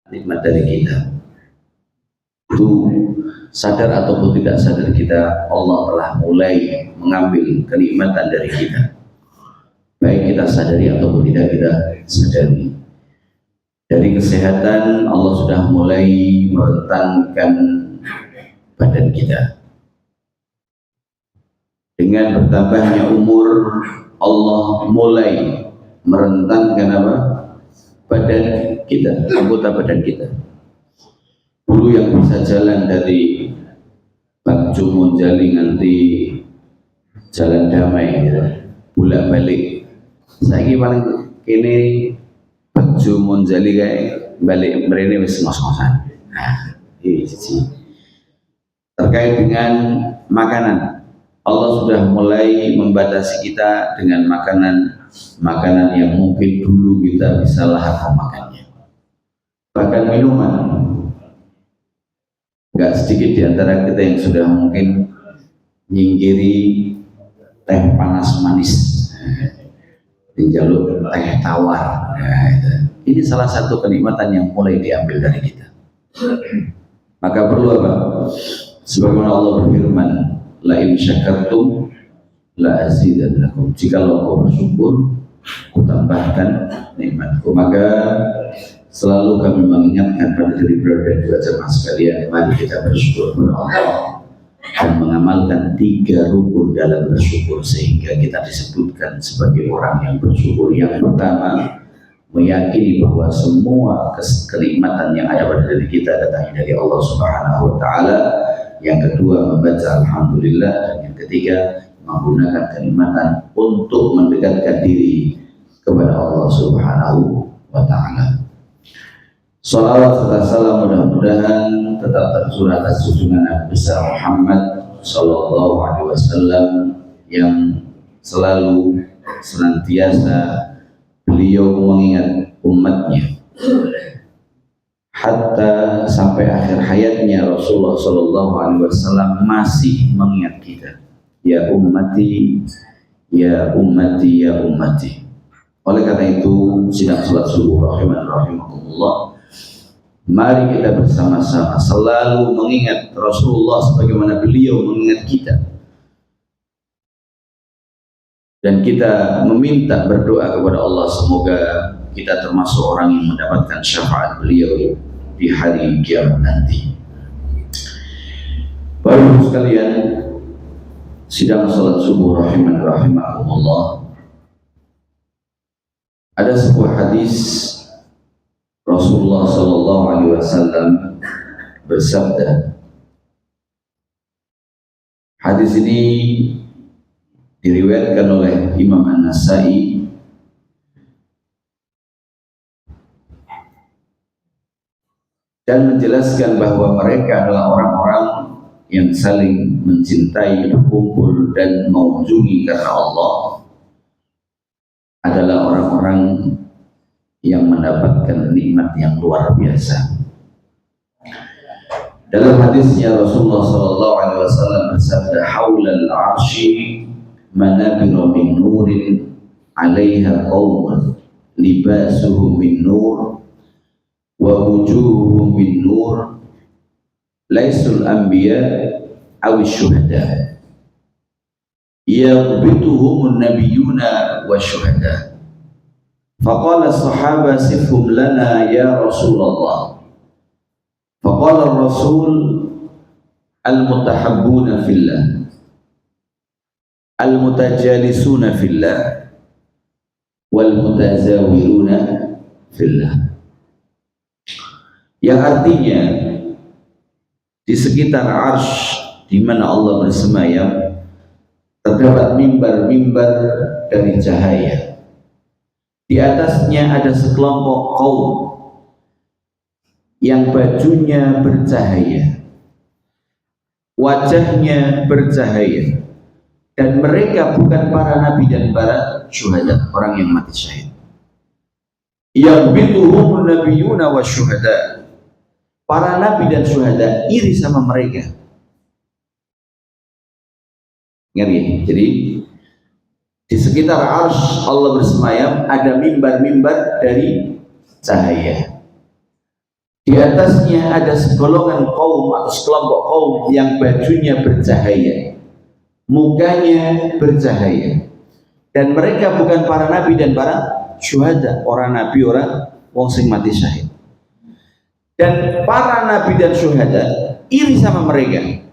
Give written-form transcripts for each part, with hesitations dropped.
nikmat dari kita. Itu sadar ataupun tidak sadar kita, Allah telah mulai mengambil kenikmatan dari kita, baik kita sadari ataupun tidak kita sadari. Dari kesehatan, Allah sudah mulai merentangkan badan kita. Dengan bertambahnya umur, Allah mulai merentangkan apa? Badan kita, anggota badan kita. Dulu yang bisa jalan dari Bagjo Monjali nganti Jalan Damai, gitu, bolak-balik. Saya paling ini Bagjo Monjali kayak balik merene wis ngos-ngosan. Nah, ini sih. Terkait dengan makanan, Allah sudah mulai membatasi kita dengan makanan yang mungkin dulu kita bisa lahap memakannya. Bahkan minuman, nggak sedikit di antara kita yang sudah mungkin nyinggiri teh panas manis, dijaluk teh tawar. Ini salah satu kenikmatan yang mulai diambil dari kita. Maka perlu apa? Sebagaimana Allah berfirman, la in syakartum la azidannakum. Jika kau bersyukur, ku tambahkan nikmatku. Maka selalu kami mengingatkan pada diri dan juga jemaah sekalian, mari kita bersyukur kepada Allah dan mengamalkan 3 rukun dalam bersyukur sehingga kita disebutkan sebagai orang yang bersyukur. Yang pertama, meyakini bahwa semua kenikmatan yang ada pada diri kita datangnya dari Allah Subhanahu wa taala. Yang kedua, membaca alhamdulillah. Dan yang ketiga, menggunakan kenikmatan untuk mendekatkan diri kepada Allah Subhanahu wa taala. Salawat serta salam mudah-mudahan tetap tercurah atas junjungan Nabi besar Muhammad sallallahu alaihi wasallam yang selalu senantiasa beliau mengingat umatnya. Hatta sampai akhir hayatnya Rasulullah sallallahu alaihi wasallam masih mengingat kita. Ya ummati, ya ummati, ya ummati. Oleh karena itu, sidang salat subuh rahimakumullah, mari kita bersama-sama selalu mengingat Rasulullah sebagaimana beliau mengingat kita. Dan kita meminta berdoa kepada Allah semoga kita termasuk orang yang mendapatkan syafaat beliau di hari kiamat nanti. Bapak sekalian, sidang salat subuh rahimakumullah, ada sebuah hadis Rasulullah sallallahu alaihi wasallam bersabda. Hadis ini diriwayatkan oleh Imam An-Nasai dan menjelaskan bahwa mereka adalah orang-orang yang saling mencintai, berkumpul dan mengunjungi karena Allah, adalah orang-orang yang mendapatkan nikmat yang luar biasa. Dalam hadisnya Rasulullah sallallahu alaihi wasallam bersabda, haulal arsy manabiru min nurin 'alaiha qaumun libasuhum min nur wa wujuhuhum min nur laisul anbiya aw syuhada yaqbituhum an-nabiyyuna wa syuhada. Faqala as-sahaba sifhum lana ya Rasulullah. Faqala ar-rasul al-mutahabbuna fillah, al-mutajalisuna fillah, wal-mutazawiruna fillah. Yang artinya di sekitar arsy di mana Allah bersemayam terdapat mimbar-mimbar dari cahaya. Di atasnya ada sekelompok kaum yang bajunya bercahaya, wajahnya bercahaya, dan mereka bukan para nabi dan para syuhada, orang yang mati syahid. Yang bituhum nabiyuna wa syuhada, para nabi dan syuhada iri sama mereka. Ingat, jadi di sekitar arsy Allah bersemayam ada mimbar-mimbar dari cahaya. Di atasnya ada segolongan kaum atau sekelompok kaum yang bajunya bercahaya, mukanya bercahaya, dan mereka bukan para nabi dan para syuhada, orang nabi, orang wong sing mati syahid. Dan para nabi dan syuhada iri sama mereka.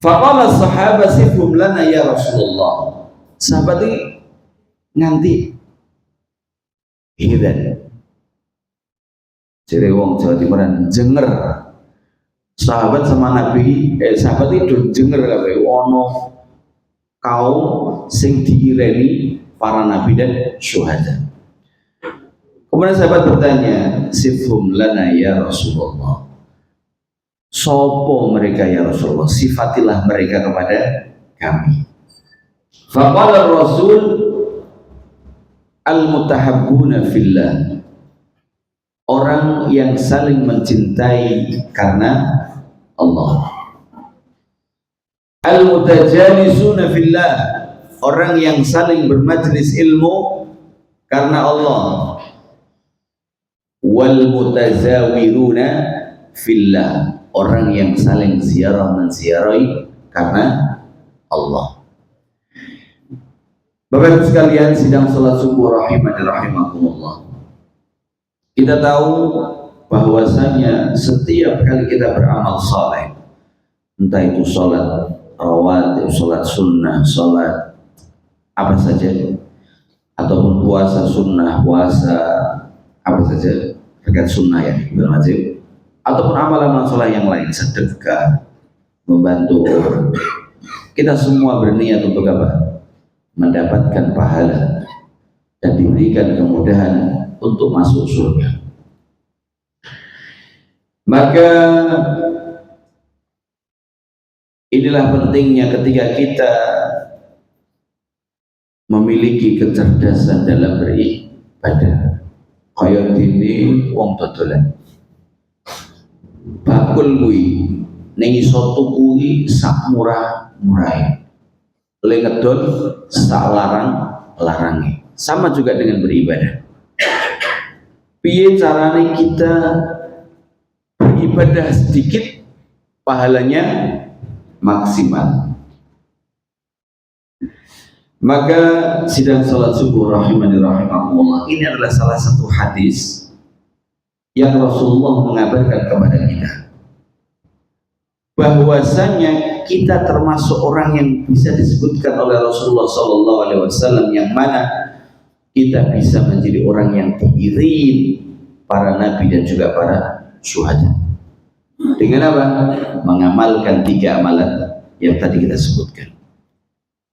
Faqala sahabat sifhum lana ya Rasulullah. Sahabat ini nganti hidan. Jadi wong Jawa Timuran jenger sahabat sama nabi, sahabat itu jenger kabeh ono kaum sing diireni para nabi dan syuhada. Kemudian sahabat bertanya, sifhum lana ya Rasulullah. Sopo mereka ya Rasulullah, sifatilah mereka kepada kami. Faqala Rasul al-mutahabbuna fillah, orang yang saling mencintai karena Allah. Al-mutajalisuna fillah, orang yang saling bermajlis ilmu karena Allah. Wal mutazawiruna fillah, orang yang saling ziarah menziarahi karena Allah. Bapak Ibu sekalian, sidang salat subuh rahimani rahimakumullah. Kita tahu bahwasanya setiap kali kita beramal saleh, entah itu salat rawatib, salat sunnah, salat apa saja, ataupun puasa sunnah, puasa apa saja terkait sunnah ya, wajib, ataupun amalan saleh yang lain, sedekah, membantu orang, kita semua berniat untuk apa? Mendapatkan pahala dan diberikan kemudahan untuk masuk surga. Maka inilah pentingnya ketika kita memiliki kecerdasan dalam beribadah. Kaya dene wong dodolan. Bakul kuwi ning iso tuku sak murah-murahe. Le ngedol sak larang-larange. Sama juga dengan beribadah. Piye carane kita beribadah sedikit, pahalanya maksimal. Maka sidang salat subuh rahimani rahimakumullah, ini adalah salah satu hadis yang Rasulullah mengabarkan kepada kita bahwasanya kita termasuk orang yang bisa disebutkan oleh Rasulullah SAW, yang mana kita bisa menjadi orang yang diiring para nabi dan juga para syuhada. Dengan apa? Mengamalkan 3 amalan yang tadi kita sebutkan.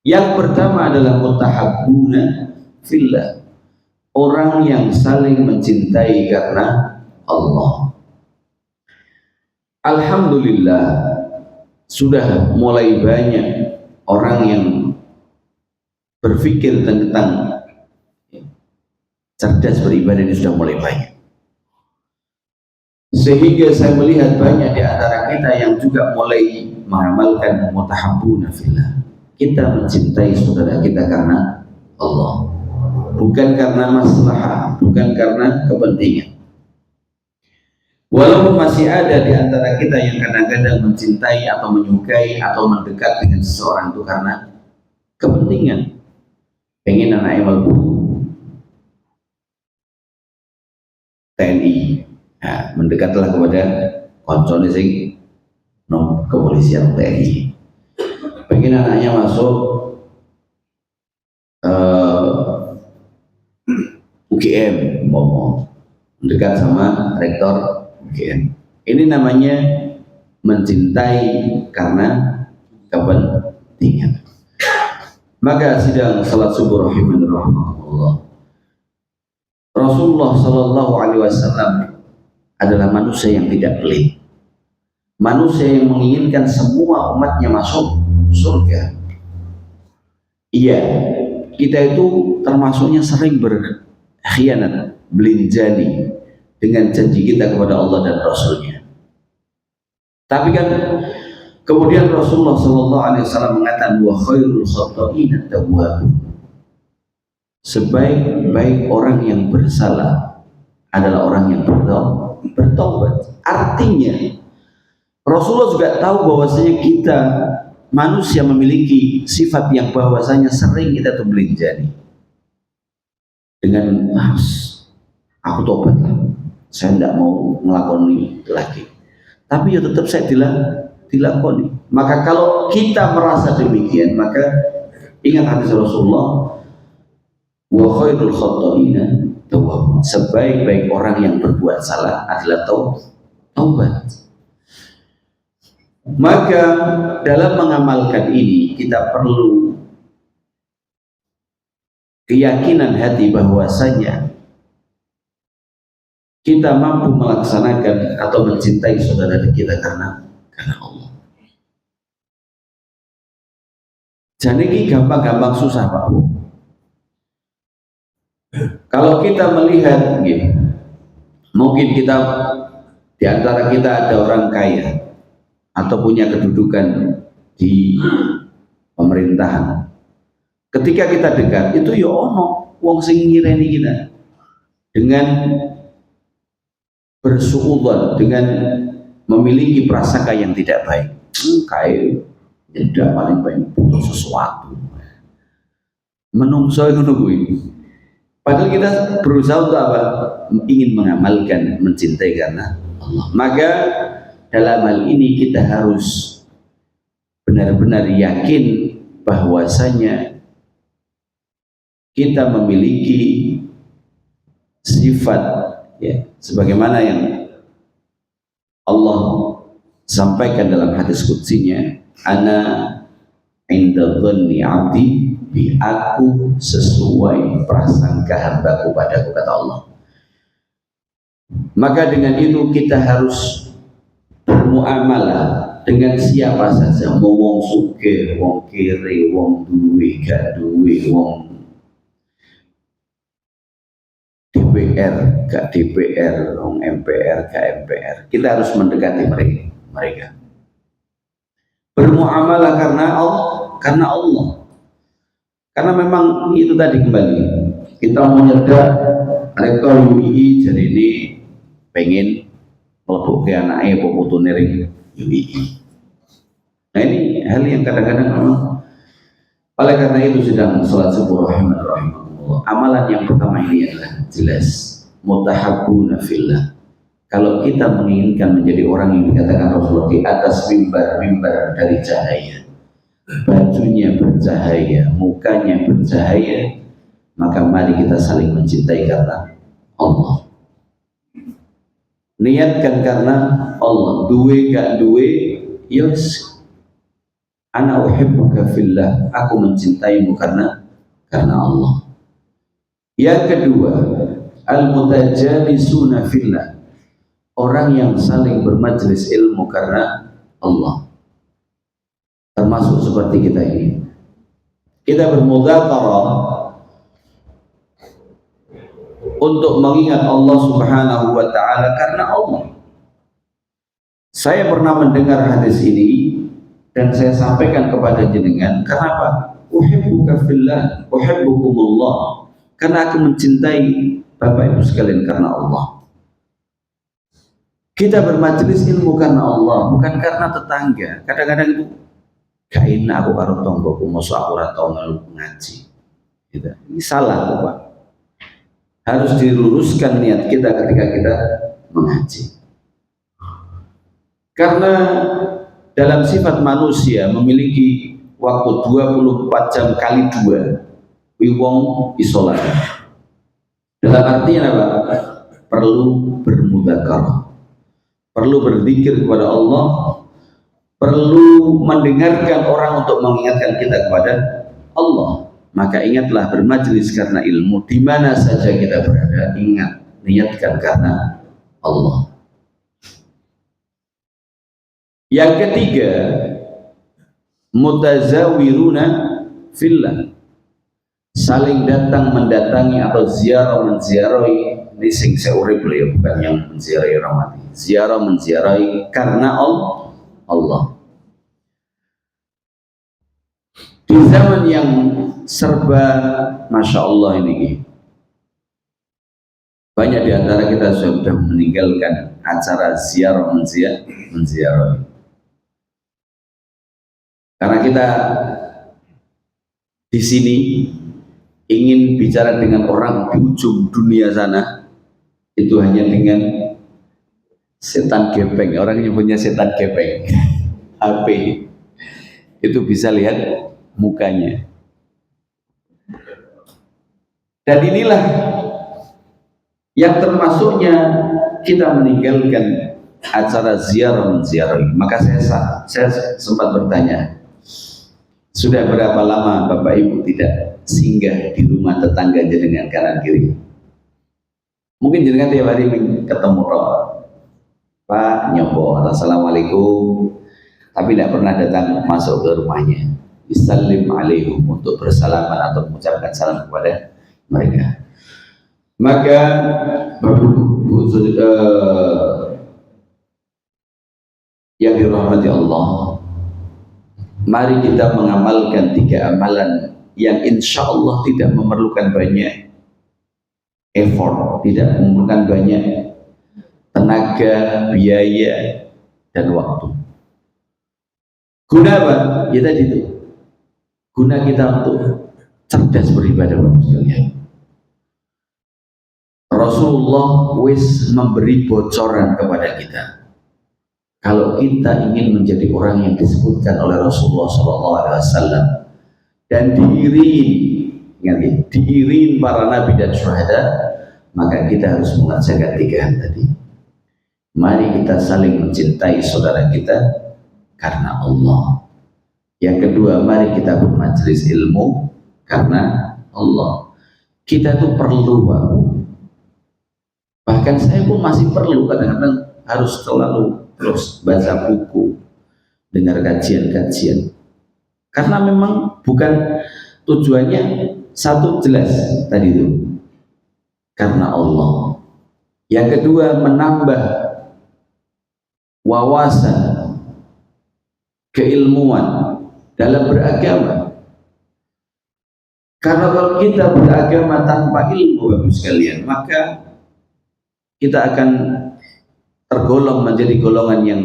Yang pertama adalah mutahabbuna fillah, orang yang saling mencintai karena Allah. Alhamdulillah, sudah mulai banyak orang yang berpikir tentang cerdas beribadah, ini sudah mulai banyak. Sehingga saya melihat banyak di antara kita yang juga mulai mengamalkan mutahabbuna fillah. Kita mencintai saudara kita karena Allah, bukan karena maslahah, bukan karena kepentingan. Walaupun masih ada di antara kita yang kadang-kadang mencintai atau menyukai atau mendekat dengan seseorang itu karena kepentingan, pengen anaknya mlebu TNI, nah, mendekatlah kepada koncone sing nom kepolisian TNI. Pengen anaknya masuk UGM, mau mendekat sama rektor UGM. Ini namanya mencintai karena kepentingan. Maka sidang salat subuh rahimani rahimakumullah, Rasulullah Shallallahu Alaihi Wasallam adalah manusia yang tidak pelit, manusia yang menginginkan semua umatnya masuk surga. Iya, kita itu termasuknya sering berkhianat, belinjani dengan janji kita kepada Allah dan Rasulnya. Tapi kan kemudian Rasulullah SAW mengatakan wa khairul khata'in at-tawwabun, sebaik-baik orang yang bersalah adalah orang yang bertaubat. Artinya Rasulullah juga tahu bahwasanya kita manusia memiliki sifat yang bahwasanya sering kita tuh belinjani dengan aku tobat lah, saya tidak mau melakoni lagi, tapi ya tetap saya dilakoni. Maka kalau kita merasa demikian, maka ingat hadis Rasulullah, wa khairul khata'ina tawwabun, sebaik-baik orang yang berbuat salah adalah taubat. Maka dalam mengamalkan ini kita perlu keyakinan hati bahwasanya kita mampu melaksanakan atau mencintai saudara kita karena Allah. Jadi ini gampang-gampang susah Pak. Kalau kita melihat gitu, mungkin kita di antara kita ada orang kaya atau punya kedudukan di pemerintahan. Ketika kita dekat, itu ya ono wong sing ngireni kita dengan bersuudzon, dengan memiliki prasangka yang tidak baik. Kayak tidak paling baik butuh sesuatu. Menungso ngono kuwi. Padahal kita berusaha untuk apa? Ingin mengamalkan, mencintai karena Allah. Maka dalam hal ini kita harus benar-benar yakin bahwasanya kita memiliki sifat ya, sebagaimana yang Allah sampaikan dalam hadis qudsinya, ana inda dhanni 'abdi bi, aku sesuai prasangka hambaku padaku, kata Allah. Maka dengan itu kita harus bermuamalah dengan siapa saja, mau wong sugih, wong kere, wong duwe, gak duwe, wong DPR, gak DPR, wong MPR, gak MPR. Kita harus mendekati mereka. Bermuamalah karena Allah. Karena memang itu tadi kembali kita menyedar rektor UII jadi ini pengen melepuh ke anaknya pemutune ring UII. Nah ini hal yang kadang-kadang memang oleh karena itu sedang salat subuh rahimahullah. Amalan yang pertama ini adalah jelas mutahabbuna fillah. Kalau kita menginginkan menjadi orang yang dikatakan Rasulullah di atas mimbar dari cahaya, bajunya bercahaya, mukanya bercahaya, maka mari kita saling mencintai karena Allah. Niatkan karena Allah. Duwe gak duwe, yes, ana uhibbuka fillah, aku mencintaimu karena Allah. Yang kedua, al-mutajalisuna fillah, orang yang saling bermajelis ilmu karena Allah. Termasuk seperti kita ini, kita bermudzakarah untuk mengingat Allah Subhanahu wa ta'ala karena Allah. Saya pernah mendengar hadis ini dan saya sampaikan kepada jenengan. Kenapa? Uhibbuka fillah, uhibbukumullah, karena aku mencintai Bapak Ibu sekalian karena Allah. Kita bermajelis ilmu karena Allah, bukan karena tetangga. Kadang-kadang itu gak enak aku karo tonggoku, mosok aku ora tau melu ngaji. Gitu. Ini salah, Pak. Harus diluruskan niat kita ketika kita mengaji. Karena dalam sifat manusia memiliki waktu 24 jam kali 2, wong isolat. Dalam artinya apa? Perlu bermudzakarah, perlu berzikir kepada Allah, perlu mendengarkan orang untuk mengingatkan kita kepada Allah. Maka ingatlah bermajelis karena ilmu, di mana saja kita berada, ingat, niatkan karena Allah. Yang ketiga, mutazawiruna fillah, saling datang mendatangi atau ziarah menziarahi. Ini sing seurip ya, bukan yang menziarahi orang mati. Ziarah menziarahi karena Allah. Di zaman yang serba Masya Allah ini, Banyak di antara kita sudah meninggalkan acara ziarah menziarah. Karena kita di sini ingin bicara dengan orang di ujung dunia sana, itu hanya dengan setan gepeng. Orang yang punya setan gepeng HP itu bisa lihat mukanya. Dan inilah yang termasuknya kita meninggalkan acara ziarah menziarah. Maka saya sempat bertanya, sudah berapa lama Bapak Ibu tidak singgah di rumah tetangga jenengan kanan kiri? Mungkin jenengan tiap hari ketemu Pak nyobo, assalamualaikum, tapi tidak pernah datang masuk ke rumahnya, bisalim alaihum, untuk bersalaman atau mengucapkan salam kepada mereka. Maka yang dirahmati Allah, mari kita mengamalkan 3 amalan yang insya Allah tidak memerlukan banyak effort, tidak memerlukan banyak tenaga, biaya, dan waktu. Guna apa? Ya tadi itu, guna kita untuk cerdas beribadah, Bapak sekalian. Rasulullah wis memberi bocoran kepada kita. Kalau kita ingin menjadi orang yang disebutkan oleh Rasulullah SAW dan diiring para nabi dan syuhada, maka kita harus mengerjakan 3 hal tadi. Mari kita saling mencintai saudara kita karena Allah. Yang kedua, mari kita bermajelis ilmu karena Allah. Kita tuh perlu, bahkan saya pun masih perlu kadang-kadang harus selalu terus baca buku, dengar kajian-kajian, karena memang bukan tujuannya satu jelas tadi itu karena Allah. Yang kedua, menambah wawasan, keilmuan dalam beragama. Karena kalau kita beragama tanpa ilmu, Bapak sekalian, maka kita akan tergolong menjadi golongan yang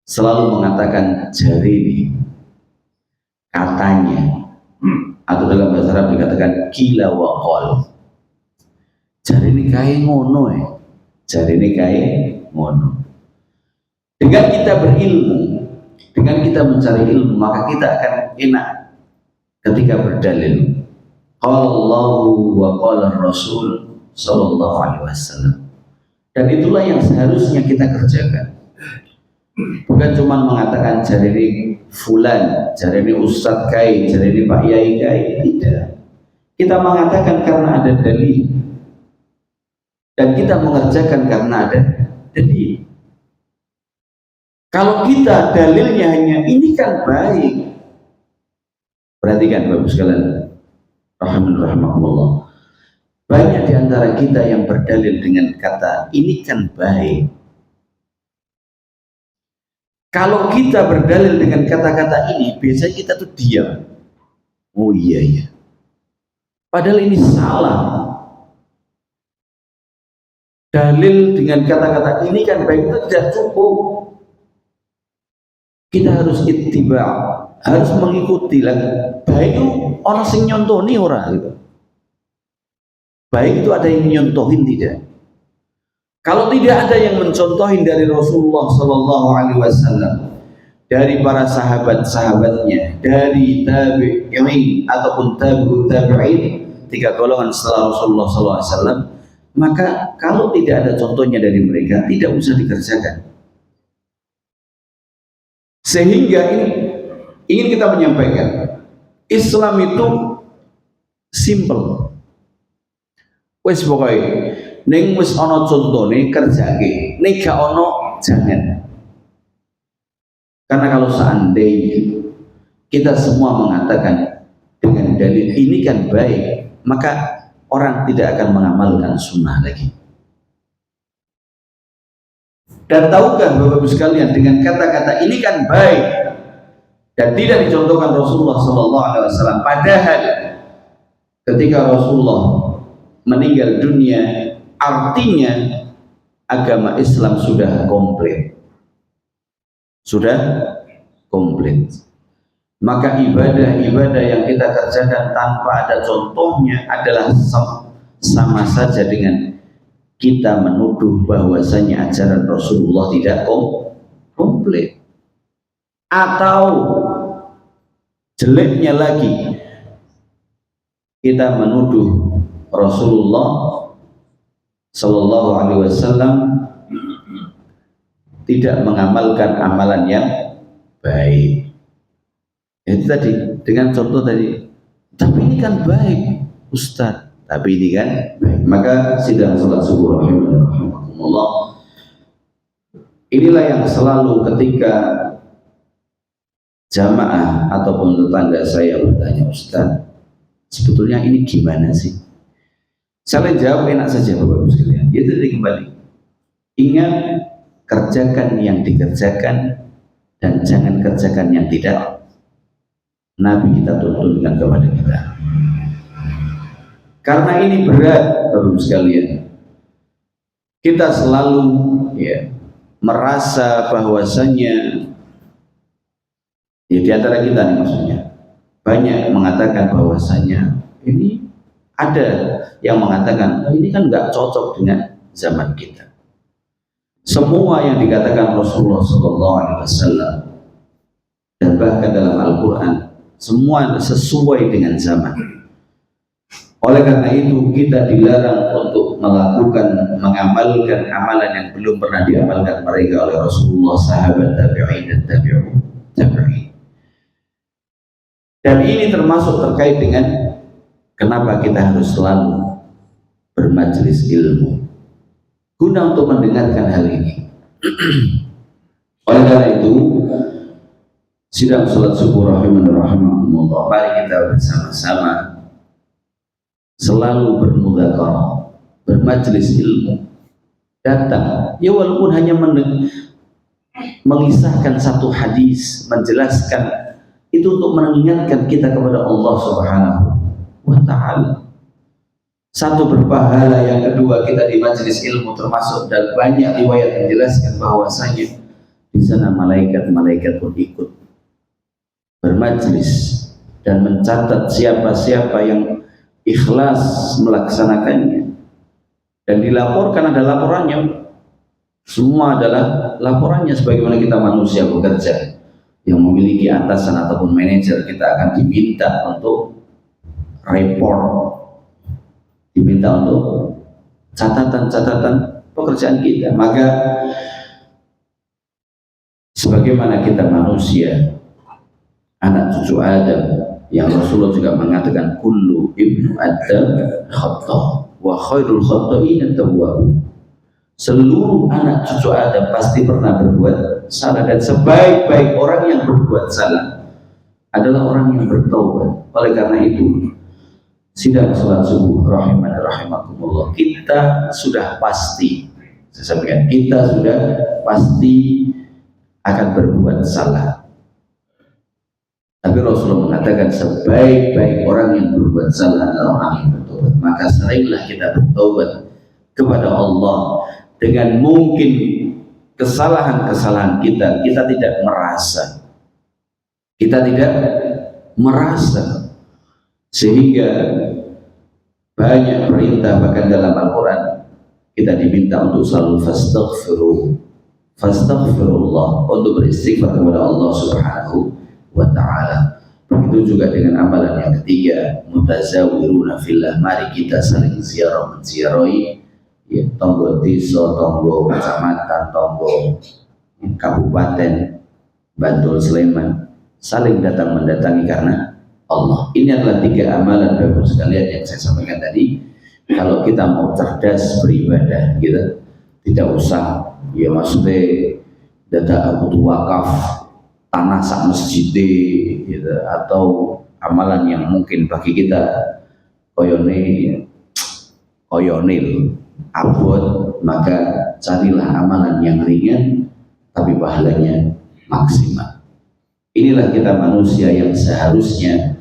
selalu mengatakan jari ini, katanya, atau dalam bahasa Arab dikatakan kila wa qol. Jari ini kaya ngono jari ini kaya ngono. Dengan kita berilmu, dengan kita mencari ilmu, maka kita akan enak ketika berdalil. Qala Allahu wa qala Rasul sallallahu alaihi wasallam. Dan itulah yang seharusnya kita kerjakan. Bukan cuma mengatakan jari ini fulan, jari ini ustadz kai, jari ini pak yai kai, tidak. Kita mengatakan karena ada dalil, dan kita mengerjakan karena ada dalil. Kalau kita dalilnya hanya ini kan baik, perhatikan Bapak sekalian, rahimahullah, banyak di antara kita yang berdalil dengan kata ini kan baik. Kalau kita berdalil dengan kata-kata ini, biasanya kita tuh diam. Oh iya, padahal ini salah. Dalil dengan kata-kata ini kan baik itu tidak cukup. Kita harus ittiba, harus mengikuti lah. Baik itu orang sing nyontoni ora gitu. Baik itu ada yang nyontohin tidak? Kalau tidak ada yang mencontohin dari Rasulullah Sallallahu Alaihi Wasallam, dari para sahabat-sahabatnya, dari tabi'in ataupun tabi'in, 3 golongan setelah Rasulullah Sallallahu Alaihi Wasallam, maka kalau tidak ada contohnya dari mereka, tidak usah dikerjakan. Sehingga ini ingin kita menyampaikan, Islam itu simple. Wes pokoknya, neng wes ono contone kerjake, nek gak ono jangan. Karena kalau seandainya kita semua mengatakan dengan dalil ini kan baik, maka orang tidak akan mengamalkan sunnah lagi. Dan tahukah Bapak Ibu sekalian, dengan kata-kata ini kan baik dan tidak dicontohkan Rasulullah SAW, padahal ketika Rasulullah meninggal dunia artinya agama Islam sudah komplit. Sudah komplit. Maka ibadah-ibadah yang kita kerjakan tanpa ada contohnya adalah sama saja dengan kita menuduh bahwasanya ajaran Rasulullah tidak komplit. Atau jeleknya lagi, kita menuduh Rasulullah Sallallahu Alaihi Wasallam tidak mengamalkan amalan yang baik. Itu tadi dengan contoh tadi, tapi ini kan baik Ustaz, tapi ini kan baik. Maka sidang salat subuh rahimakumullah, inilah yang selalu ketika jamaah ataupun tetangga saya bertanya, Ustaz, sebetulnya ini gimana sih? Saya jawab enak saja Bapak Ibu sekalian. Itu tadi kembali. Ingat, kerjakan yang dikerjakan dan jangan kerjakan yang tidak Nabi kita tuntunkan kepada kita. Karena ini berat Bapak Ibu sekalian. Kita selalu merasa bahwasanya di antara kita nih maksudnya banyak mengatakan bahwasanya ini ada yang mengatakan ini kan nggak cocok dengan zaman kita. Semua yang dikatakan Rasulullah SAW dan bahkan dalam Al-Quran semua sesuai dengan zaman. Oleh karena itu kita dilarang untuk mengamalkan amalan yang belum pernah diamalkan mereka oleh Rasulullah, sahabat, tabi'in dan tabi'in. Dan ini termasuk terkait dengan kenapa kita harus selalu bermajelis ilmu guna untuk mendengarkan hal ini. Oleh karena itu, sidang salat subuh rahimakumullah, mari kita bersama-sama selalu bermudzakarah, bermajelis ilmu, datang ya walaupun hanya mengisahkan satu hadis, menjelaskan, itu untuk mengingatkan kita kepada Allah Subhanahu wa Ta'ala. Satu, berpahala. Yang kedua, kita di majelis ilmu, termasuk dan banyak riwayat menjelaskan bahwasanya di sana malaikat pun ikut bermajelis dan mencatat siapa-siapa yang ikhlas melaksanakannya, dan dilaporkan, ada laporannya. Semua adalah laporannya. Sebagaimana kita manusia bekerja yang memiliki atasan ataupun manajer, kita akan diminta untuk report, diminta untuk catatan-catatan pekerjaan kita. Maka sebagaimana kita manusia, anak cucu Adam, yang Rasulullah juga mengatakan kullu ibnu Adam khata wa khairul khata'in at-tawwab. Seluruh anak cucu Adam pasti pernah berbuat salah, dan sebaik-baik orang yang berbuat salah adalah orang yang bertaubat. Oleh karena itu, sidang salat subuh rahimakumullah, kita sudah pasti, saya sampaikan, kita sudah pasti akan berbuat salah. Tapi Rasulullah mengatakan sebaik-baik orang yang berbuat salah adalah orang yang bertobat. Maka seringlah kita bertobat kepada Allah. Dengan mungkin kesalahan-kesalahan kita tidak merasa, sehingga banyak perintah bahkan dalam Al-Quran kita diminta untuk selalu fastaghfirullah, untuk beristighfar kepada Allah Subhanahu wa Ta'ala. Begitu juga dengan amalan yang ketiga, mutazawiruna fillah, mari kita saling ziarah menziarahi tonggo desa, tonggo kecamatan, tonggo kabupaten Bantul, Sleman, saling datang mendatangi karena Allah. Ini adalah 3 amalan Bapak sekalian yang saya sampaikan tadi. Kalau kita mau cerdas beribadah, gitu, tidak usah maksudnya data butuh wakaf tanah sak masjid, gitu, atau amalan yang mungkin bagi kita koyonil abot. Maka carilah amalan yang ringan tapi pahalanya maksimal. Inilah kita manusia yang seharusnya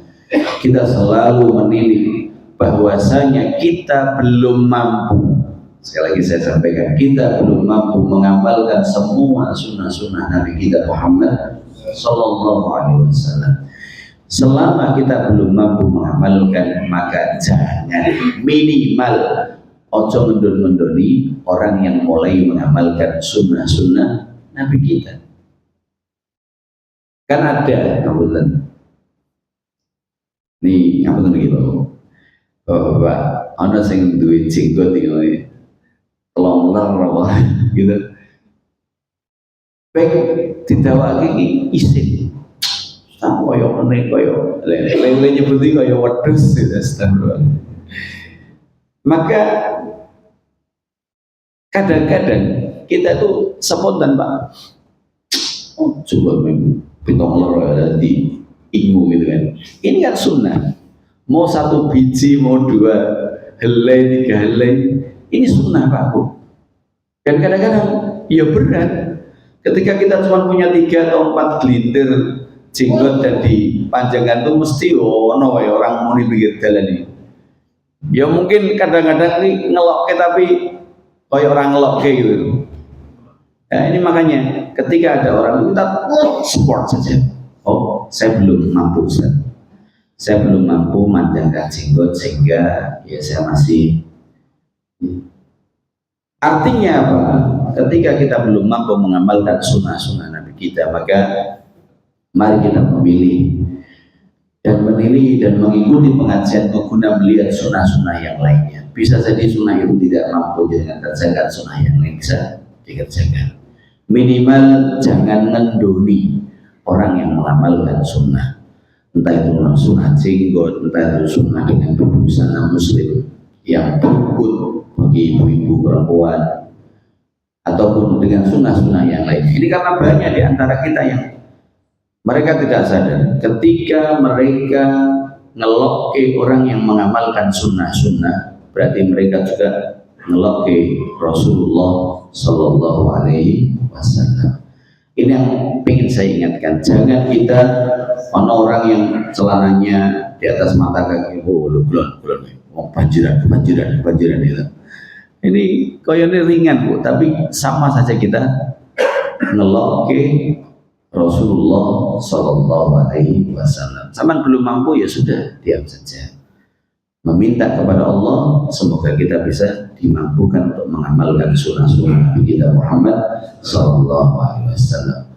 kita selalu menilik bahwasanya kita belum mampu Sekali lagi saya sampaikan, kita belum mampu mengamalkan semua sunnah-sunnah Nabi kita Muhammad Sallallahu Alaihi Wasallam. Selama kita belum mampu mengamalkan, maka jangan, minimal ojo mendon-mendoni orang yang mulai mengamalkan sunnah-sunnah Nabi kita. Kan ada, kebetulan nih, apa tuh gitu, Bapak, ada yang duit jenggot ini, telong-telong apa gitu. Baik, tidak lagi isin. Tak koyo meneh koyo lele nyebuti koyo wedhus astagfirullah. Maka kadang-kadang kita tuh spontan Pak. Oh, coba pitong loro di ilmu gitu kan. Ini kan sunnah. Mau satu biji, mau dua helai, tiga helai, ini sunnah Pak Bu. Dan kadang-kadang ya berat. Ketika kita cuma punya 3 atau 4 gelintir jenggot dan dipanjangkan tuh mesti ono ya orang mau di pinggir jalan ini. Ya mungkin kadang-kadang ini ngelokke tapi kayak orang ngelokke gitu. Nah ini makanya ketika ada orang kita support saja. Oh saya belum mampu Ustaz. Saya belum mampu manjangkan jenggot sehingga ya saya masih. Artinya apa? Ketika kita belum mampu mengamalkan sunnah-sunnah Nabi kita, maka mari kita memilih dan menilai dan mengikuti pengajian guna melihat sunnah-sunnah yang lainnya. Bisa jadi sunnah itu tidak mampu dengan kerjakan sunnah yang lain bisa dikerjakan. Minimal jangan ngendoni orang yang mengamalkan sunnah. Entah itu sunnah jenggot, entah itu sunnah dengan busana muslim yang berikut bagi ibu-ibu perempuan, ataupun dengan sunnah-sunnah yang lain. Ini karena banyak di antara kita yang mereka tidak sadar ketika mereka ngelokke orang yang mengamalkan sunnah-sunnah, berarti mereka juga ngelokke Rasulullah Sallallahu Alaihi Wasallam. Ini yang ingin saya ingatkan, jangan kita orang yang celananya di atas mata kaki, oh lu kulon, mau banjiran itu. Ini koyone ringan Bu, tapi sama saja kita ngelokke Rasulullah Sallallahu Alaihi Wasallam. Zaman belum mampu ya sudah diam saja. Meminta kepada Allah semoga kita bisa dimampukan untuk mengamalkan sunnah-sunnah Nabi kita Muhammad Sallallahu Alaihi Wasallam.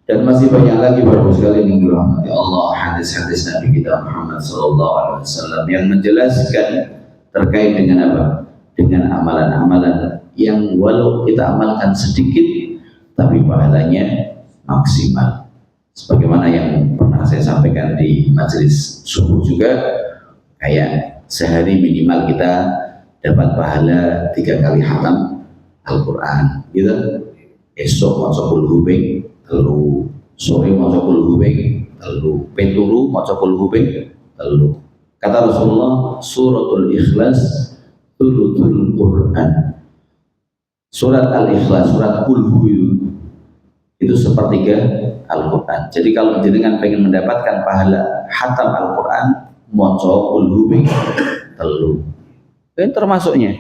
Dan masih banyak lagi baru sekali yang dirahmati Allah hadis-hadis Nabi kita Muhammad Sallallahu Alaihi Wasallam yang menjelaskan terkait dengan apa? Dengan amalan-amalan yang walau kita amalkan sedikit tapi pahalanya maksimal. Sebagaimana yang pernah saya sampaikan di majelis subuh juga, kayak sehari minimal kita dapat pahala 3 kali khatam Al-Quran gitu. Esok maca qul hubing, telu sore maca qul hubing, telu peturu maca qul hubing, telu. Kata Rasulullah, suratul Ikhlas thuluthul Quran. Surat Al-Ikhlas, surat qul hu itu sepertiga Al-Quran. Jadi kalau jenengan pengen mendapatkan pahala khatam Al-Quran, maca qul hubing telu. Ini termasuknya.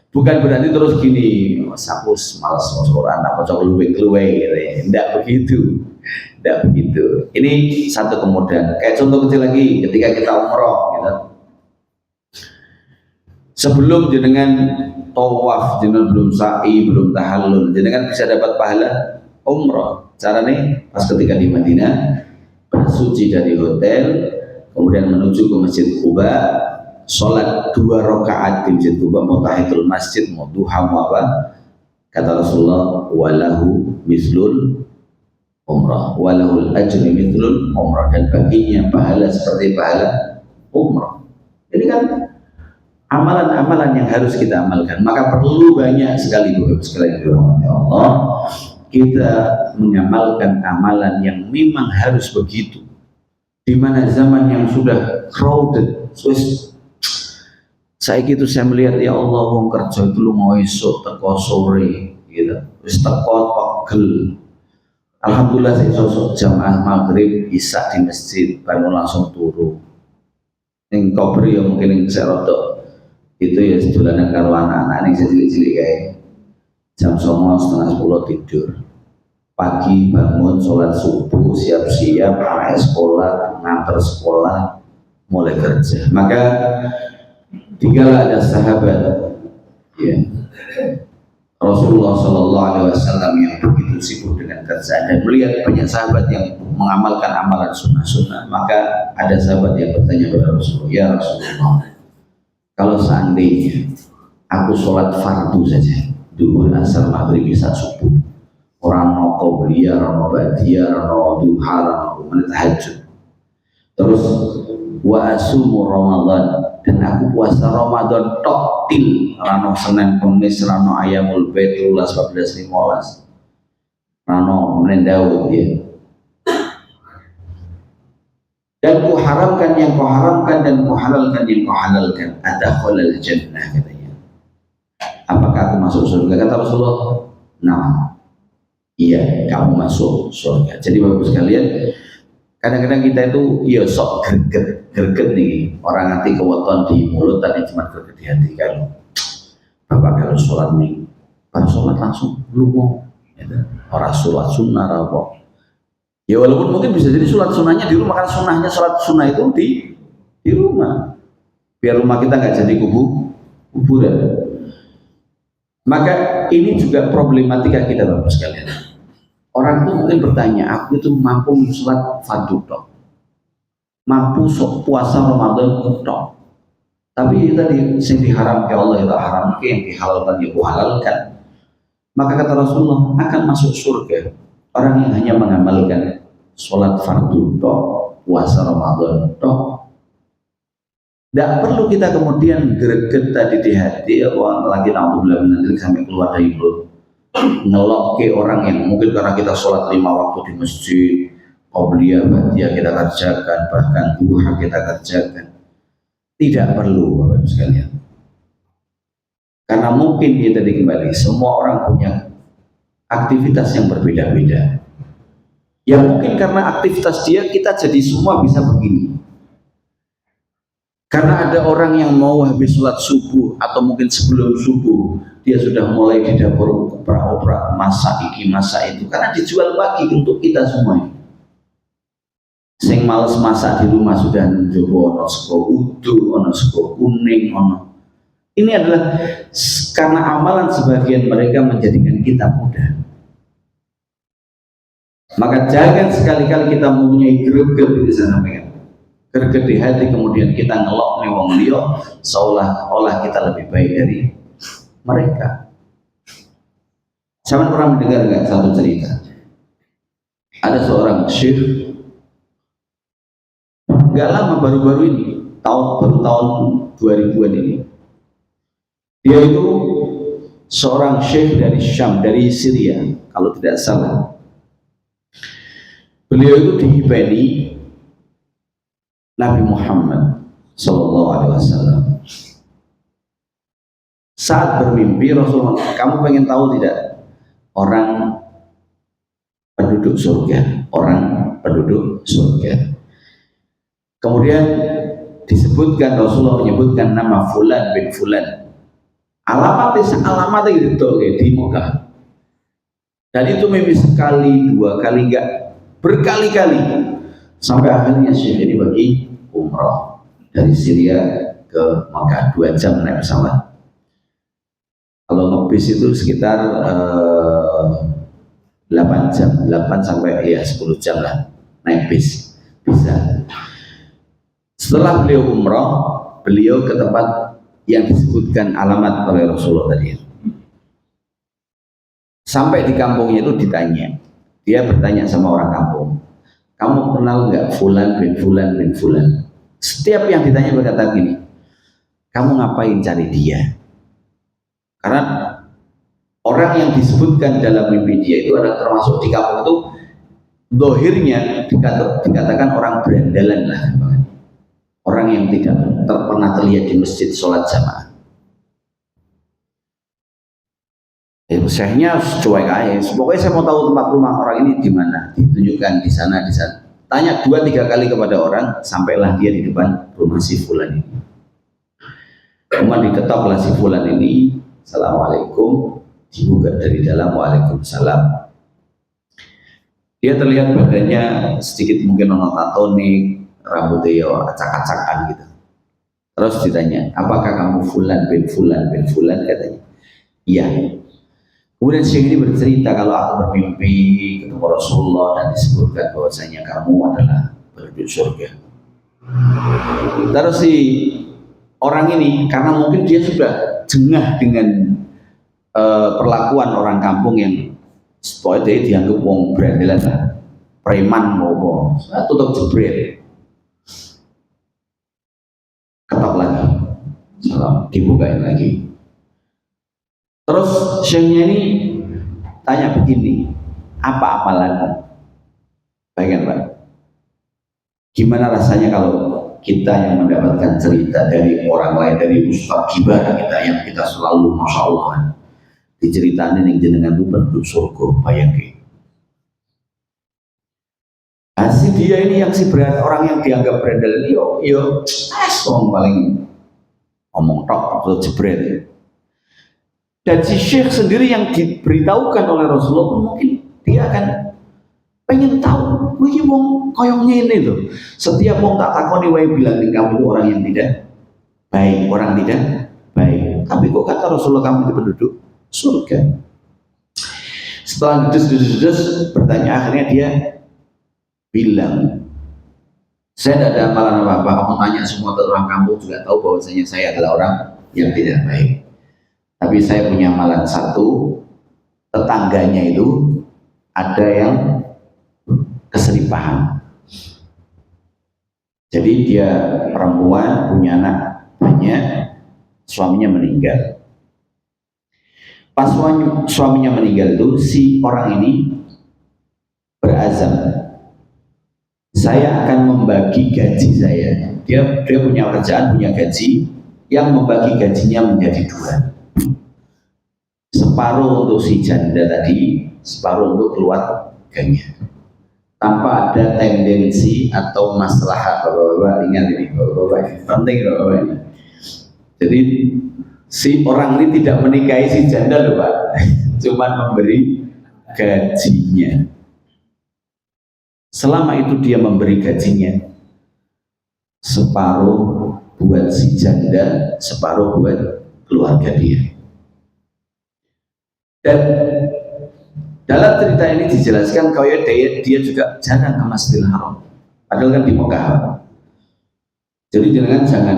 Bukan berarti terus gini, sapus malas maca Quran, apa maca qul hubing telu gitu ya. Tidak begitu. Tidak begitu. Ini satu kemudahan. Kayak contoh kecil lagi, ketika kita umroh gitu. Sebelum jenengan tawaf, jenengan belum sa'i, belum tahallul, jenengan bisa dapat pahala umroh. Caranya pas ketika di Madinah bersuci dari hotel, kemudian menuju ke Masjid Quba, sholat 2 rakaat di Masjid Quba, mau tahiyatul masjid, mau duha, mau apa, kata Rasulullah, walahu mislul umrah, walahul ajri mislul umrah, dan baginya pahala seperti pahala umrah. Ini kan amalan-amalan yang harus kita amalkan. Maka perlu banyak sekali Allah kita mengamalkan amalan yang memang harus begitu. Di mana zaman yang sudah crowded, saya gitu saya melihat ya Allah wong kerja itu lu mau esok teko sore gitu, wis teko pegel. Alhamdulillah saya sosok jamaah maghrib isya di masjid baru langsung turu. Ning kopri ya mungkin yang saya rodok itu ya sedulanan karo anak-anak yang cilik-cilik kayak jam 9:30 tidur, pagi bangun sholat subuh, siap-siap anak sekolah, ngantar sekolah, mulai kerja. Maka tinggal ada sahabat ya, Rasulullah Shallallahu Alaihi Wasallam yang begitu sibuk dengan kerjaan dan melihat banyak sahabat yang mengamalkan amalan sunnah-sunnah. Maka ada sahabat yang bertanya kepada Rasulullah, ya Rasulullah, kalau seandainya aku sholat fardu saja, duhur, asar, maghrib, isya, subuh, orang no qobliyah, orang no ba'diyah, orang no duha, orang no tahajud, terus wa asumu Ramadan, dan aku puasa Ramadan tok til, rano Senin Kamis, rano Ayamul Bait 14 15, rano Menen Daud ya. Dan ku haramkan yang kau haramkan dan ku halalkan yang kau halalkan, adakhalal jannah katanya. Apakah aku masuk surga? Kata Rasulullah, nah, iya kamu masuk surga. Jadi bapak sekalian, kadang-kadang kita itu ya sok greget nih, orang nanti keweton di mulut tadi cuma greget di hati. Kalau bapak sholat nih, baru sholat langsung lupa, ya, orang sholat sunnah apa? Ya walaupun mungkin bisa jadi sholat sunnahnya di rumah, karena sunnahnya sholat sunnah itu di rumah, biar rumah kita nggak jadi kuburan. Maka ini juga problematika kita bapak sekalian. Orang itu mungkin bertanya, aku itu mampu sholat fardu tok, mampu puasa Ramadan tok, tapi tadi yang diharamkan Allah itu haramkan, yang dihalalkan ya halalkan. Maka kata Rasulullah, akan masuk surga orang yang hanya mengamalkan sholat fardu tok, puasa Ramadan tok. Tidak perlu kita kemudian greget tadi di hati, orang lagi naudzubillah min sampai keluar dari mulut ngelok ke orang yang mungkin karena kita sholat 5 waktu di masjid, qobliyah, ba'diyah kita kerjakan, bahkan duha kita kerjakan. Tidak perlu Bapak sekalian. Karena mungkin dia tadi kembali, semua orang punya aktivitas yang berbeda-beda. Ya mungkin karena aktivitas dia kita jadi semua bisa begini. Karena ada orang yang mau habis sholat subuh atau mungkin sebelum subuh dia sudah mulai di dapur oprak-oprak, masak iki masak itu, karena dijual pagi untuk kita semua. Sing males masak di rumah sudah njowo ono sego udu, ono sego kuning, ono. Ini adalah karena amalan sebagian mereka menjadikan kita mudah. Maka jangan sekali-kali kita mempunyai greget di sana, greget di hati kemudian kita ngelok nih wong liya seolah-olah kita lebih baik dari mereka. Saya pernah mendengar nggak satu cerita? Ada seorang syekh, nggak lama baru-baru ini, baru tahun 2000-an ini, dia itu seorang syekh dari Syam, dari Syria kalau tidak salah. Beliau itu dihibani Nabi Muhammad Sallallahu Alaihi Wasallam. Saat bermimpi Rasulullah, kamu pengen tahu tidak orang penduduk surga, orang penduduk surga. Kemudian disebutkan, Rasulullah menyebutkan nama Fulan bin Fulan. Alamatnya gitu di Mekah. Dan itu mimpi sekali, 2 kali, enggak berkali-kali. Sampai akhirnya syekh ini bagi umrah dari Syria ke Mekah 2 jam naik pesawat. Kalau ngebis itu sekitar 8 jam, 8 sampai ya 10 jam lah naik bis bisa. Setelah beliau umrah, beliau ke tempat yang disebutkan alamat oleh Rasulullah tadi. Sampai di kampungnya itu ditanya, dia bertanya sama orang kampung, kamu kenal nggak Fulan bin Fulan bin Fulan? Setiap yang ditanya berkata gini, kamu ngapain cari dia? Karena orang yang disebutkan dalam mimpi dia itu adalah termasuk di kampung itu dohirnya dikatakan orang berandalan lah, orang yang tidak pernah terlihat di masjid sholat jamaah. Syekhnya cuek aja, pokoknya saya mau tahu tempat rumah orang ini di mana, ditunjukkan di sana di sana. Tanya 2-3 kali kepada orang, sampailah dia di depan rumah si Fulan ini. Kemudian diketok si fulan ini, assalamualaikum, dibuka dari dalam, waalaikumsalam. Dia terlihat badannya sedikit mungkin monotatonik, rambutnya ya acak-acakan gitu. Terus ditanya, apakah kamu fulan bin fulan bin fulan? Katanya, iya. Kemudian Syekh ini bercerita kalau aku bermimpi ketemu Rasulullah dan disebutkan bahwasanya kamu adalah penduduk surga. Terus si orang ini karena mungkin dia sudah jengah dengan perlakuan orang kampung yang pokoknya dia dianggap wong berandalan lah, preman mau tutup jebret, ketok lagi, salam dibukain lagi. Terus syekhnya ini tanya begini, apa amalanmu? Bayangkan Pak, gimana rasanya kalau kita yang mendapatkan cerita dari orang lain, dari Ustaz Gibara kita yang kita selalu Masya Allah diceritain yang jenengan itu penduduk surga, bayangkan. Asli dia ini yang si berat, orang yang dianggap berandal ini yo paling omong tok atau jebret. Dan si Syekh sendiri yang diberitahukan oleh Rasulullah mungkin dia akan pengen tahu, wih wong koyongnya ini loh. Setiap wong tak takoni wae bilang kamu itu orang yang tidak baik, orang tidak baik. Tapi kok kata Rasulullah kamu itu penduduk surga? Setelah des bertanya, akhirnya dia bilang, saya tidak ada amalan apa-apa, kamu tanya semua ke orang kampung juga tahu bahwasanya saya adalah orang yang tidak baik. Tapi saya punya amalan satu, tetangganya itu ada yang keseripahan. Jadi dia perempuan, punya anak banyak, suaminya meninggal. Pas suaminya meninggal itu, si orang ini berazam, saya akan membagi gaji saya. Dia punya kerjaan, punya gaji, yang membagi gajinya menjadi dua. Separuh untuk si janda tadi, separuh untuk keluarganya. Tanpa ada tendensi atau masalah. Bapak-bapak ingat ini, bapak-bapak penting bapak ini. Jadi si orang ini tidak menikahi si janda loh Pak, cuma memberi gajinya. Selama itu dia memberi gajinya, separuh buat si janda, separuh buat keluarga dia. Dan dalam cerita ini dijelaskan kalau dia juga jarang ke Masjidil Haram, padahal kan di Mekah. Jadi jangan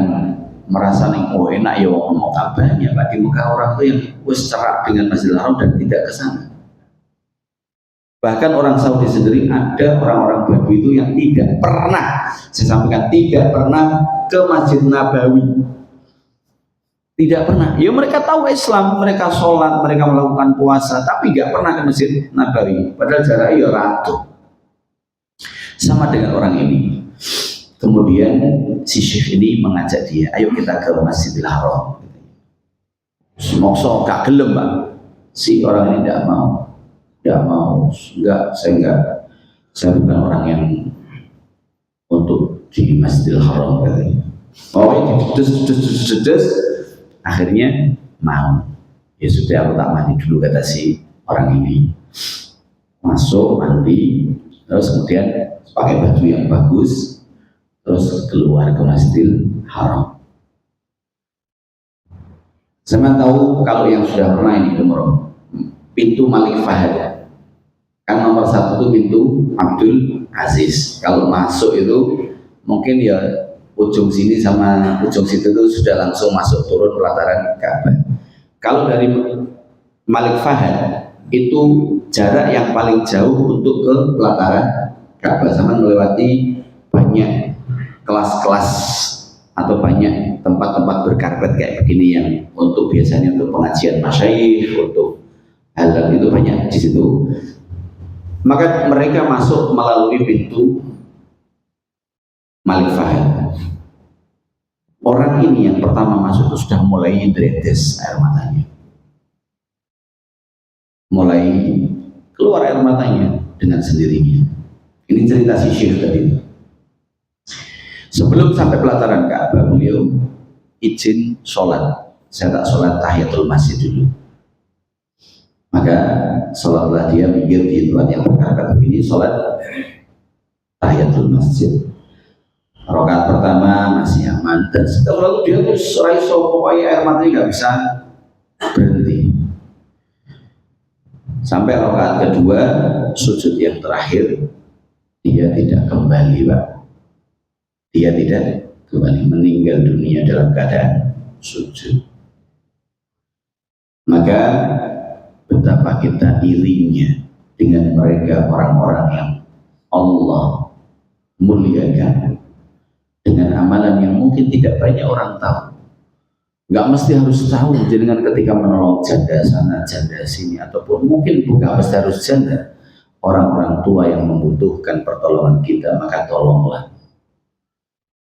merasa nih, oh enak ya orang Mekah banyak, Pak. Di Mekah orang tuh yang cerak dengan Masjidil Haram dan tidak ke sana. Bahkan orang Saudi sendiri ada orang-orang Badui itu yang tidak pernah, saya sampaikan tidak pernah ke Masjid Nabawi. Tidak pernah. Ya mereka tahu Islam, mereka sholat, mereka melakukan puasa, tapi nggak pernah ke Masjid Nabawi. Padahal jaraknya ya ratu. Sama dengan orang ini. Kemudian si Syekh ini mengajak dia, ayo kita ke Masjidil Haram. Semokso gak gelem Pak. Si orang ini tidak mau. Tidak mau. Saya bukan orang yang untuk di Masjidil Haram katanya. Oh ini des. Akhirnya mau. Ya sudah, aku tak mandi dulu kata si orang ini. Masuk mandi, terus kemudian pakai baju yang bagus, terus keluar ke Masjidil Haram. Saya tahu kalau yang sudah pernah ini umroh, pintu Malik Fahad kan nomor 1 itu pintu Abdul Aziz. Kalau masuk itu mungkin ya ujung sini sama ujung situ itu sudah langsung masuk turun pelataran Ka'bah. Kalau dari Malik Fahad itu jarak yang paling jauh untuk ke pelataran Ka'bah, sama melewati banyak kelas-kelas atau banyak tempat-tempat berkarpet kayak begini yang untuk biasanya untuk pengajian masyayikh, untuk halal itu banyak di situ. Maka mereka masuk melalui pintu Malik Fahad. Orang ini yang pertama masuk itu sudah mulai dretes air matanya, mulai keluar air matanya dengan sendirinya. Ini cerita si Syekh tadi. Sebelum sampai pelataran Ka'bah, beliau izin sholat, saya tak sholat tahiyatul masjid dulu. Maka sholatlah dia mikir di tempat yang berkata begini, sholat tahiyatul masjid. Rakaat pertama masih aman, dan setelah itu dia tuh serai pokoknya air matanya nggak bisa berhenti. Sampai rakaat kedua, sujud yang terakhir, dia tidak kembali, Pak. Dia tidak kembali, meninggal dunia dalam keadaan sujud. Maka betapa kita irinya dengan mereka orang-orang yang Allah muliakan dengan amalan yang mungkin tidak banyak orang tahu. Nggak mesti harus tahu, dengan ketika menolong janda sana, janda sini, ataupun mungkin bukan mesti harus janda, orang-orang tua yang membutuhkan pertolongan kita, maka tolonglah.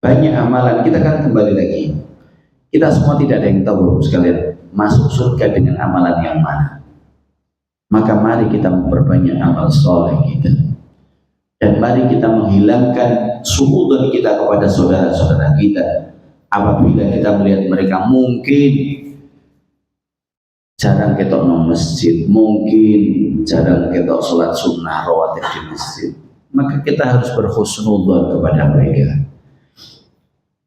Banyak amalan kita kan, kembali lagi, kita semua tidak ada yang tahu Bapak sekalian masuk surga dengan amalan yang mana. Maka mari kita memperbanyak amal soleh kita, dan mari kita menghilangkan suudzon kita kepada saudara-saudara kita. Apabila kita melihat mereka mungkin jarang ketok nang masjid, mungkin jarang ketok sholat sunnah rawatib di masjid, maka kita harus berhusnudzon kepada mereka.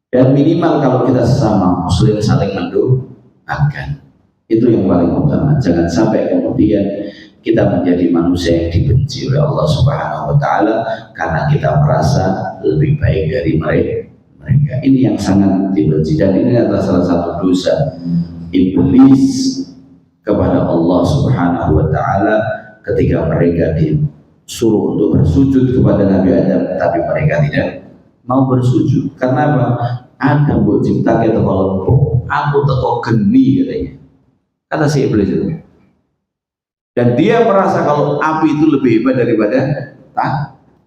Dan minimal kalau kita sesama muslim saling mendoakan, itu yang paling utama. Jangan sampai kemudian kita menjadi manusia yang dibenci oleh Allah Subhanahu wa Ta'ala karena kita merasa lebih baik dari mereka. Ini yang sangat dibenci, dan ini adalah salah satu dosa iblis kepada Allah Subhanahu wa Ta'ala ketika mereka disuruh untuk bersujud kepada Nabi Adam, tapi mereka tidak mau bersujud. Karena apa? Ada buat cipta kita kalau aku teko geni, katanya, kata si iblis itu. Dan dia merasa kalau api itu lebih hebat daripada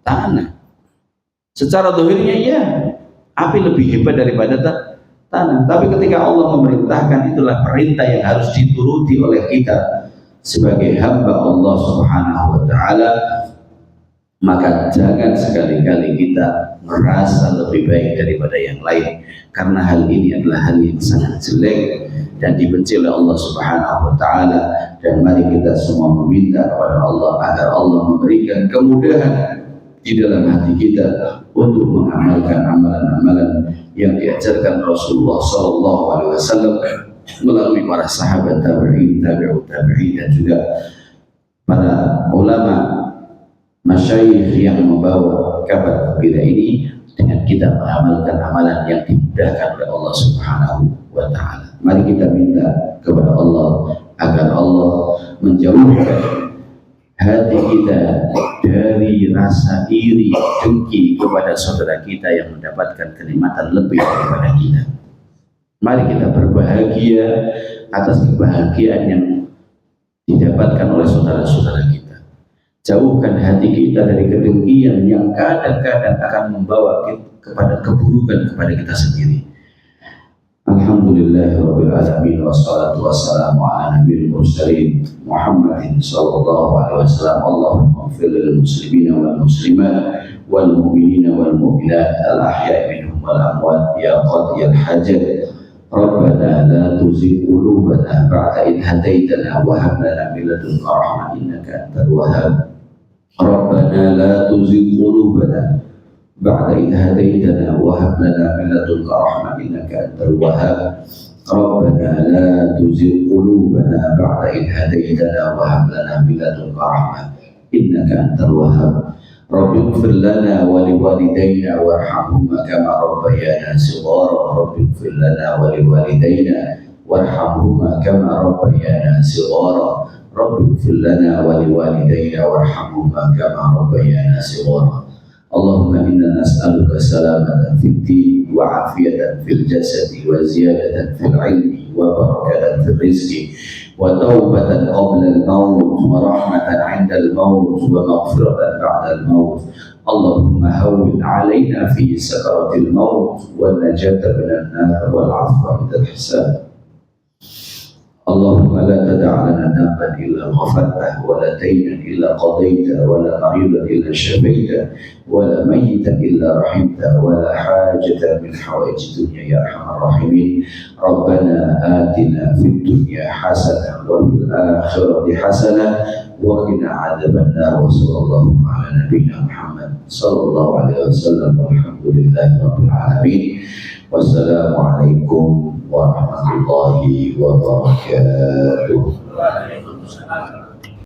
tanah. Secara dohirnya ya, api lebih hebat daripada tanah. Tapi ketika Allah memerintahkan, itulah perintah yang harus dituruti oleh kita sebagai hamba Allah Subhanahu wa Ta'ala. Maka jangan sekali-kali kita merasa lebih baik daripada yang lain, karena hal ini adalah hal yang sangat jelek dan dibenci oleh Allah Subhanahu wa Ta'ala. Dan mari kita semua meminta kepada Allah agar Allah memberikan kemudahan di dalam hati kita untuk mengamalkan amalan-amalan yang diajarkan Rasulullah SAW melalui para sahabat tabi'in, tabi'ut tabi'in, dan juga para ulama masyayikh yang membawa kabar gembira ini dengan kita mengamalkan amalan yang dimudahkan oleh Allah Subhanahu wa Ta'ala. Mari kita minta kepada Allah agar Allah menjauhkan hati kita dari rasa iri, dengki kepada saudara kita yang mendapatkan kenikmatan lebih daripada kita. Mari kita berbahagia atas kebahagiaan yang didapatkan oleh saudara-saudara kita. Jauhkan hati kita dari kedengkian yang kadang-kadang akan membawa kita kepada keburukan kepada kita sendiri. Alhamdulillah Rabbil Alamin, wassalatu wassalamu ala nabiyil mursalin Muhammadin sallallahu alaihi wasallam. Allahumma ighfir lil muslimina wal muslimat wal mu'minina wal mu'minat al ahya'i minhum wal amwat ya qadiyal hajat. Rabbana la tuzigh qulubana ba'da idh hadaitana wa hab lana min ladunka rahmah innaka antal wahhab. Rabbana la tuzigh qulubana ba'da idh hadaitana wa hab lana min ladunka rahmah innaka antal wahhab. Rabbana la tuzigh qulubana ba'da idh hadaitana wa hab lana min ladunka rahmah innaka antal wahhab. Rabbi ighfir lana wa liwalidayna warhamhuma kama rabbayana shighara. Rabbi ighfir lana wa liwalidayna warhamhuma kama rabbayana shighara. Rabbi ighfir lana wa liwalidayna warhamhuma kama rabbayana shighara. Allahumma inna nas'aluka salamatan fid din wa afiyatan fil jasadi wa ziyadatan fil ilmi wa barakatan fil rizqi wa taubatan qabla al-maut wa rahmatan 'inda al-maut wa maghfiratan ba'da al-maut. Allahumma hawwin 'alaina fi sakaratil maut wa najata minan nar wal 'afwa 'inda al-hisab. اللهم لا تدع لنا ذنبا إلا غفرته ولا دينا إلا قضيته ولا مريضا إلا شفيته ولا ميتا إلا رحمته ولا حاجة من حوائج الدنيا يا أرحم الراحمين. ربنا آتنا في الدنيا حسنة وفي الآخرة حسنة وقنا عذاب النار. وصلى الله على نبينا محمد صلى الله عليه وسلم والحمد لله رب العالمين. والسلام عليكم warahmatullahi wabarakatuh.